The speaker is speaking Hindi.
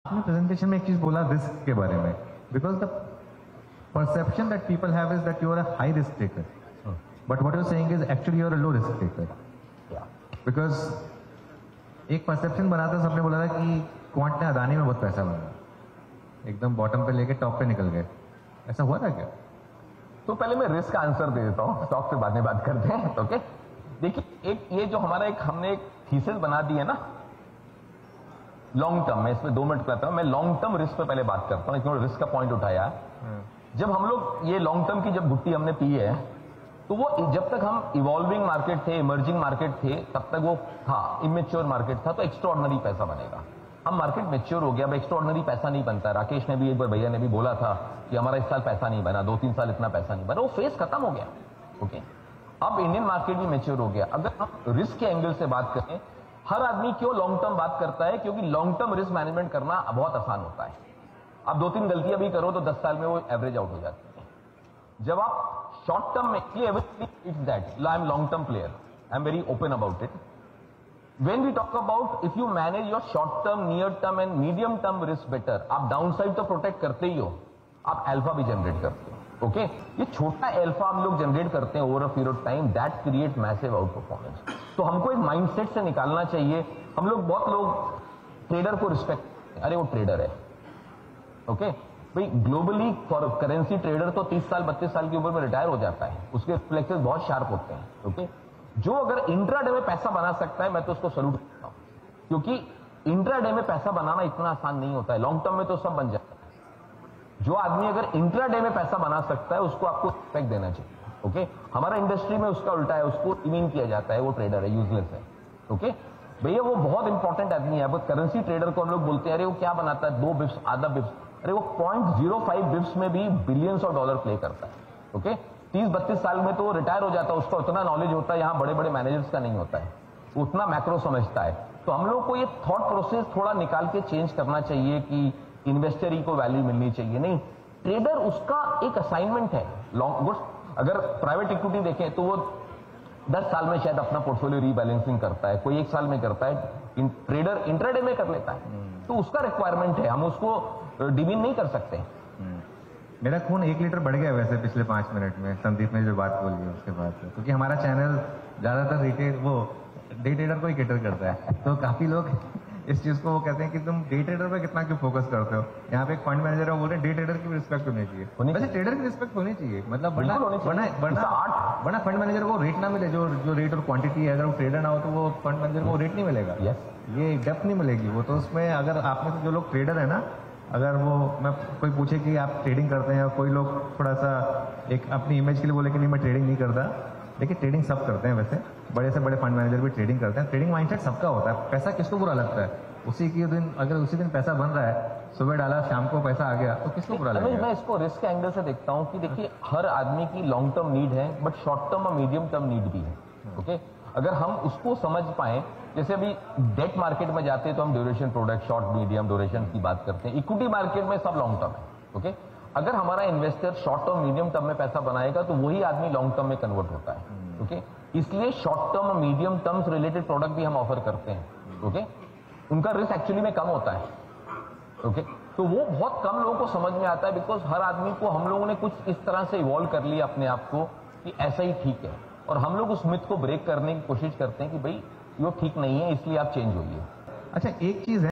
आपने प्रेजेंटेशन में एक चीज बोला रिस्क के बारे में, because the perception that people have is that you are a high risk taker, but what you are saying is actually you are a low risk taker. Because एक परसेप्शन बना था, सबने बोला था कि क्वांट ने अदानी में बहुत पैसा बनाया, एकदम बॉटम पे लेके टॉप पे निकल गए, ऐसा हुआ था क्या? तो पहले मैं रिस्क का आंसर दे देता हूं, स्टॉक पे बाद में बात करते हैं। ओके, देखिए एक ये जो हमारा हमने एक थीसिस बना दी है ना लॉन्ग टर्म में, इसमें 2 मिनट करता हूं मैं। लॉन्ग टर्म रिस्क पे पहले बात करता हूं, क्योंकि रिस्क का पॉइंट उठाया। जब हम लोग ये लॉन्ग टर्म की जब गुट्टी हमने पी है, तो वो जब तक हम इवॉल्विंग मार्केट थे, इमर्जिंग मार्केट थे, तब तक वो था इमेच्योर मार्केट था, तो एक्स्ट्राऑर्डिनरी पैसा बनेगा। अब मार्केट मैच्योर हो गया, अब एक्स्ट्राऑर्डिनरी पैसा नहीं बनता। राकेश ने भी एक बार, भैया ने भी बोला था कि हमारा इस साल पैसा नहीं बना, 2-3 साल इतना पैसा नहीं बना, वो फेज खत्म हो गया। ओके, अब इंडियन मार्केट भी मैच्योर हो गया। अगर हम रिस्क के एंगल से बात करें, हर आदमी क्यों लॉन्ग टर्म बात करता है? क्योंकि लॉन्ग टर्म रिस्क मैनेजमेंट करना बहुत आसान होता है। आप 2-3 गलतियां भी करो तो 10 साल में वो एवरेज आउट हो जाती है। जब आप शॉर्ट टर्म में, it's that I am long term player, I am very open about it. When we talk about if you manage your short term, near term and medium term risk better, आप डाउनसाइड तो प्रोटेक्ट करते ही हो, आप अल्फा भी जनरेट करते हो। ओके, ये छोटा अल्फा हम लोग जनरेट करते हैं over a period of time, that create massive out performance. तो हमको एक माइंडसेट से निकालना चाहिए। हम लोग बहुत लोग ट्रेडर को रिस्पेक्ट, अरे वो ट्रेडर है। ओके भाई, ग्लोबली फॉर करेंसी ट्रेडर तो 30 साल 32 साल की उम्र में रिटायर हो जाता है, उसके रिफ्लेक्सेस बहुत शार्प होते हैं। ओके, जो अगर इंट्राडे में पैसा बना सकता है, मैं तो उसको सैल्यूट करता हूं, क्योंकि इंट्राडे में पैसा बनाना इतना आसान नहीं होता है। लॉन्ग टर्म में तो सब बन जाता है। जो आदमी अगर इंट्राडे में पैसा बना सकता है, उसको आपको रिस्पेक्ट देना चाहिए। ओके, हमारा इंडस्ट्री में उसका उल्टा है, उसको इमीन किया जाता है, वो ट्रेडर है, यूजलेस है। ओके भैया, वो बहुत इंपॉर्टेंट आदमी है। बट करेंसी ट्रेडर को हम लोग बोलते हैं अरे वो क्या बनाता है, 2 बिप्स, आधा बिप्स, अरे वो 0.05 बिप्स में भी बिलियंस ऑफ डॉलर प्ले करता है। ओके, 30-32 साल में तो वो रिटायर हो जाता है, उसको उतना नॉलेज होता है, यहाँ बड़े बड़े मैनेजर्स का नहीं होता है, उतना मैक्रो समझता है। तो हम लोग को ये थॉट प्रोसेस थोड़ा निकाल के चेंज करना चाहिए कि इन्वेस्टर ही को वैल्यू मिलनी चाहिए, नहीं, ट्रेडर उसका एक असाइनमेंट है। लॉन्ग गुड, अगर प्राइवेट इक्विटी देखें तो वो 10 साल में शायद अपना पोर्टफोलियो रीबैलेंसिंग करता है, कोई 1 साल में करता है, ट्रेडर इंट्राडे में कर लेता है, तो उसका रिक्वायरमेंट है, हम उसको डिमीन नहीं कर सकते। मेरा खून 1 लीटर बढ़ गया वैसे पिछले 5 मिनट में, संदीप ने जो बात बोली है उसके बाद, क्योंकि हमारा चैनल ज्यादातर रिटेल वो डे ट्रेडर को ही कैटर करता है, तो काफी लोग इस चीज को वो कहते हैं कि तुम डे ट्रेडर पे कितना क्यों फोकस करते हो। यहाँ पे एक फंड मैनेजर है, बोल रहे हैं डे ट्रेडर की रिस्पेक्ट होनी चाहिए, वैसे ट्रेडर की रिस्पेक्ट होनी चाहिए, मतलब वरना फंड मैनेजर को रेट ना मिले, जो रेट और क्वांटिटी है, अगर वो ट्रेडर ना हो तो वो फंड मैनेजर को रेट नहीं मिलेगा, ये डेप्थ नहीं मिलेगी। वो तो उसमें अगर आप में से जो लोग ट्रेडर है ना, अगर वो मैं कोई पूछे कि आप ट्रेडिंग करते हैं, कोई लोग थोड़ा सा एक अपनी इमेज के लिए बोले कि नहीं मैं ट्रेडिंग नहीं करता, देखिए ट्रेडिंग सब करते हैं, वैसे बड़े से बड़े फंड मैनेजर भी ट्रेडिंग करते हैं। ट्रेडिंग माइंडसेट सबका होता है। पैसा किसको बुरा लगता है? उसी के दिन, अगर उसी दिन पैसा बन रहा है, सुबह डाला शाम को पैसा आ गया, तो किसको बुरा लगेगा? मैं इसको रिस्क एंगल से देखता हूँ कि देखिए हर आदमी की लॉन्ग टर्म नीड है, बट शॉर्ट टर्म और मीडियम टर्म नीड भी है। ओके, अगर हम उसको समझ पाए, जैसे अभी डेट मार्केट में जाते हैं तो हम duration product, short medium duration की बात करते हैं, इक्विटी मार्केट में सब लॉन्ग टर्म है। ओके, अगर हमारा investor short term medium term में पैसा बनाएगा तो वही आदमी लॉन्ग टर्म में कन्वर्ट होता है। ओके, इसलिए शॉर्ट टर्म और मीडियम टर्म्स रिलेटेड प्रोडक्ट भी हम ऑफर करते हैं। ओके, उनका रिस्क एक्चुअली में कम होता है। ओके, तो वो बहुत कम लोगों को समझ में आता है, बिकॉज हर आदमी को हम लोगों ने कुछ इस तरह से इवॉल्व कर लिया अपने आप को कि ऐसा ही ठीक है, और हम लोग उस मिथ को ब्रेक करने की कोशिश करते हैं कि भाई वो ठीक नहीं है, इसलिए आप चेंज होइए। अच्छा, एक चीज है